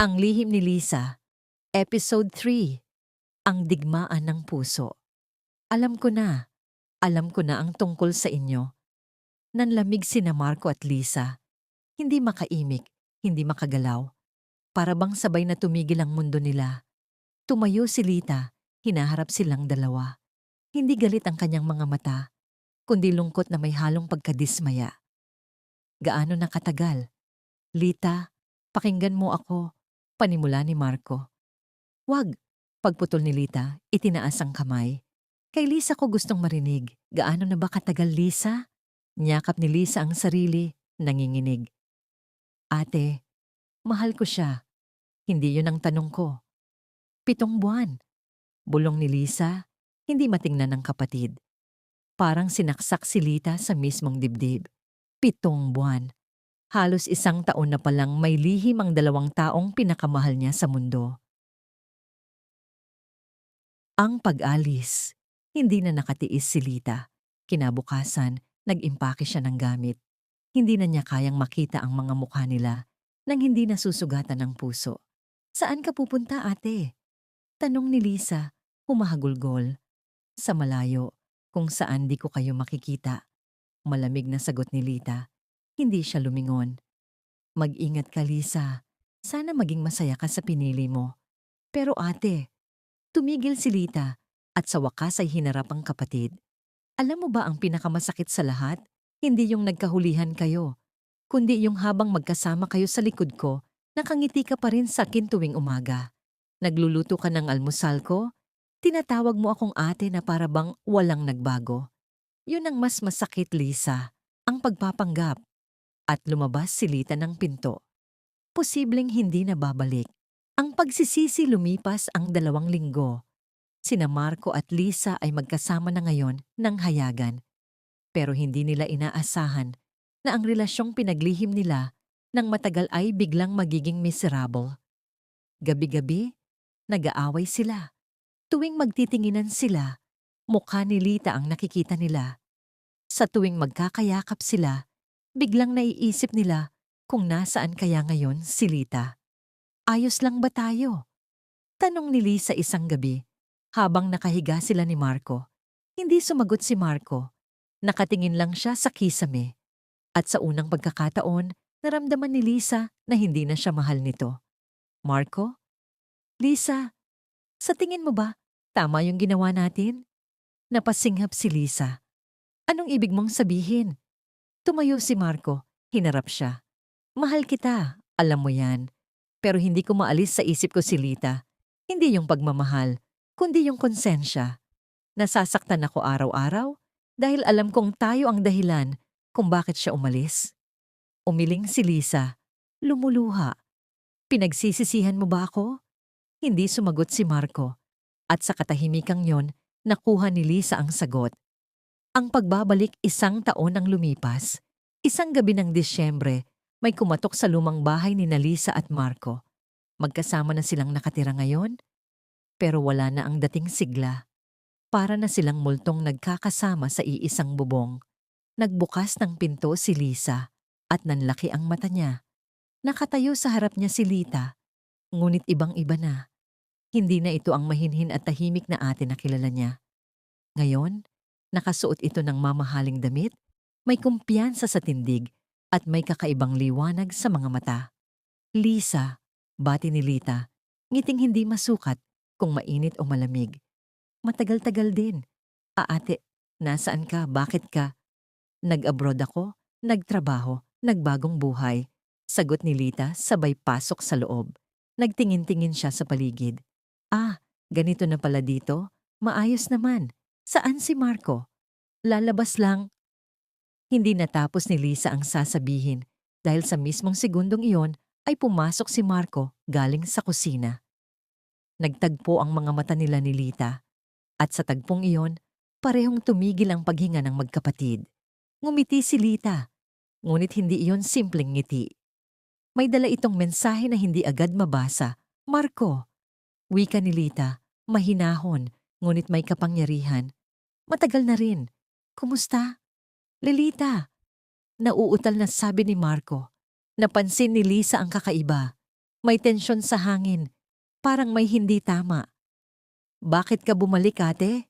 Ang lihim ni Lisa, Episode 3, Ang digmaan ng puso. Alam ko na, alam ko na ang tungkol sa inyo. Nanlamig sina Marco at Lisa. Hindi makaimik, hindi makagalaw. Para bang sabay na tumigil ang mundo nila. Tumayo si Lita, hinaharap silang dalawa. Hindi galit ang kanyang mga mata, kundi lungkot na may halong pagkadismaya. Gaano na katagal? Lita, pakinggan mo ako, panimula ni Marco. Wag, pagputol ni Lita, itinaas ang kamay. Kay Lisa ko gustong marinig. Gaano na ba katagal, Lisa? Niyakap ni Lisa ang sarili, nanginginig. Ate, mahal ko siya. Hindi yun ang tanong ko. 7 buwan. Bulong ni Lisa, hindi matingnan ng kapatid. Parang sinaksak si Lita sa mismong dibdib. 7 buwan. Halos 1 taon na palang may lihim ang 2 taong pinakamahal niya sa mundo. Ang pag-alis. Hindi na nakatiis si Lita. Kinabukasan, nag-impake siya ng gamit. Hindi na niya kayang makita ang mga mukha nila nang hindi nasusugatan ng puso. Saan ka pupunta, ate? Tanong ni Lisa, humahagulgol. Sa malayo, kung saan di ko kayo makikita. Malamig na sagot ni Lita. Hindi siya lumingon. Mag-ingat ka, Lisa. Sana maging masaya ka sa pinili mo. Pero ate, tumigil si Lita at sa wakas ay hinarap ang kapatid. Alam mo ba ang pinakamasakit sa lahat? Hindi yung nagkahulihan kayo, kundi yung habang magkasama kayo sa likod ko, nakangiti ka pa rin sa akin tuwing umaga. Nagluluto ka ng almusal ko, tinatawag mo akong ate na para bang walang nagbago. Yun ang mas masakit, Lisa, ang pagpapanggap. At lumabas si Lita ng pinto. Posibleng hindi na babalik. Ang pagsisisi lumipas ang 2 linggo. Sina Marco at Lisa ay magkasama na ngayon ng hayagan. Pero hindi nila inaasahan na ang relasyong pinaglihim nila ng matagal ay biglang magiging miserable. Gabi-gabi, nag-aaway sila. Tuwing magtitinginan sila, mukha ni Lita ang nakikita nila. Sa tuwing magkakayakap sila, biglang naiisip nila kung nasaan kaya ngayon si Lita. Ayos lang ba tayo? Tanong ni Lisa isang gabi habang nakahiga sila ni Marco. Hindi sumagot si Marco. Nakatingin lang siya sa kisame. At sa unang pagkakataon, naramdaman ni Lisa na hindi na siya mahal nito. Marco? Lisa, sa tingin mo ba, tama yung ginawa natin? Napasinghap si Lisa. Anong ibig mong sabihin? Tumayo si Marco, hinarap siya. Mahal kita, alam mo yan. Pero hindi ko maalis sa isip ko si Lita. Hindi yung pagmamahal, kundi yung konsensya. Nasasaktan ako araw-araw dahil alam kong tayo ang dahilan kung bakit siya umalis. Umiling si Lisa, lumuluha. Pinagsisisihan mo ba ako? Hindi sumagot si Marco. At sa katahimikang yon, nakuha ni Lisa ang sagot. Ang pagbabalik 1 taon ang lumipas. Isang gabi ng Disyembre, may kumatok sa lumang bahay ni Lisa at Marco. Magkasama na silang nakatira ngayon, pero wala na ang dating sigla. Para na silang multong nagkakasama sa iisang bubong. Nagbukas ng pinto si Lisa at nanlaki ang mata niya. Nakatayo sa harap niya si Lita, ngunit ibang-iba na. Hindi na ito ang mahinhin at tahimik na ate na kilala niya. Ngayon, nakasuot ito ng mamahaling damit, may kumpiyansa sa tindig at may kakaibang liwanag sa mga mata. Lisa, bati ni Lita, ngiting hindi masukat kung mainit o malamig. Matagal-tagal din. Ate, nasaan ka? Bakit ka? Nag-abroad ako, nagtrabaho, nagbagong buhay. Sagot ni Lita sabay pasok sa loob. Nagtingin-tingin siya sa paligid. Ganito na pala dito? Maayos naman. Saan si Marco? Lalabas lang. Hindi natapos ni Lisa ang sasabihin dahil sa mismong segundong iyon ay pumasok si Marco galing sa kusina. Nagtagpo ang mga mata nila ni Lita at sa tagpong iyon, parehong tumigil ang paghinga ng magkapatid. Ngumiti si Lita, ngunit hindi iyon simpleng ngiti. May dala itong mensahe na hindi agad mabasa. Marco, wika ni Lita, mahinahon, ngunit may kapangyarihan. Matagal na rin. Kumusta? Lilita, nauutal na sabi ni Marco. Napansin ni Lisa ang kakaiba. May tensyon sa hangin. Parang may hindi tama. Bakit ka bumalik, ate?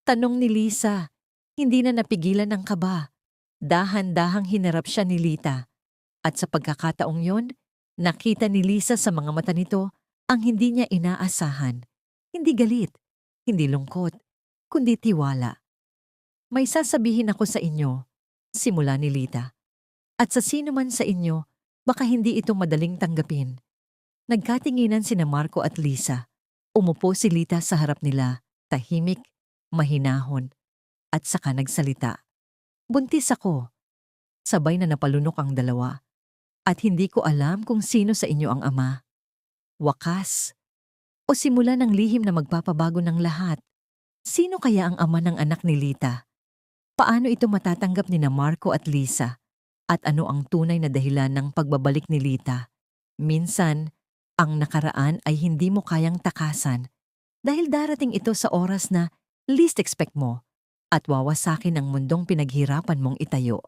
Tanong ni Lisa. Hindi na napigilan ng kaba. Dahan-dahang hinarap siya ni Lita. At sa pagkakataong yon, nakita ni Lisa sa mga mata nito ang hindi niya inaasahan. Hindi galit, hindi lungkot, kundi tiwala. May sasabihin ako sa inyo, simula ni Lita. At sa sino man sa inyo, baka hindi ito madaling tanggapin. Nagkatinginan sina Marco at Lisa. Umupo si Lita sa harap nila, tahimik, mahinahon, at saka nagsalita. Buntis ako. Sabay na napalunok ang dalawa. At hindi ko alam kung sino sa inyo ang ama. Wakas. O simula ng lihim na magpapabago ng lahat. Sino kaya ang ama ng anak ni Lita? Paano ito matatanggap ni na Marco at Lisa? At ano ang tunay na dahilan ng pagbabalik ni Lita? Minsan, ang nakaraan ay hindi mo kayang takasan dahil darating ito sa oras na least expect mo at wawasakin ang mundong pinaghirapan mong itayo.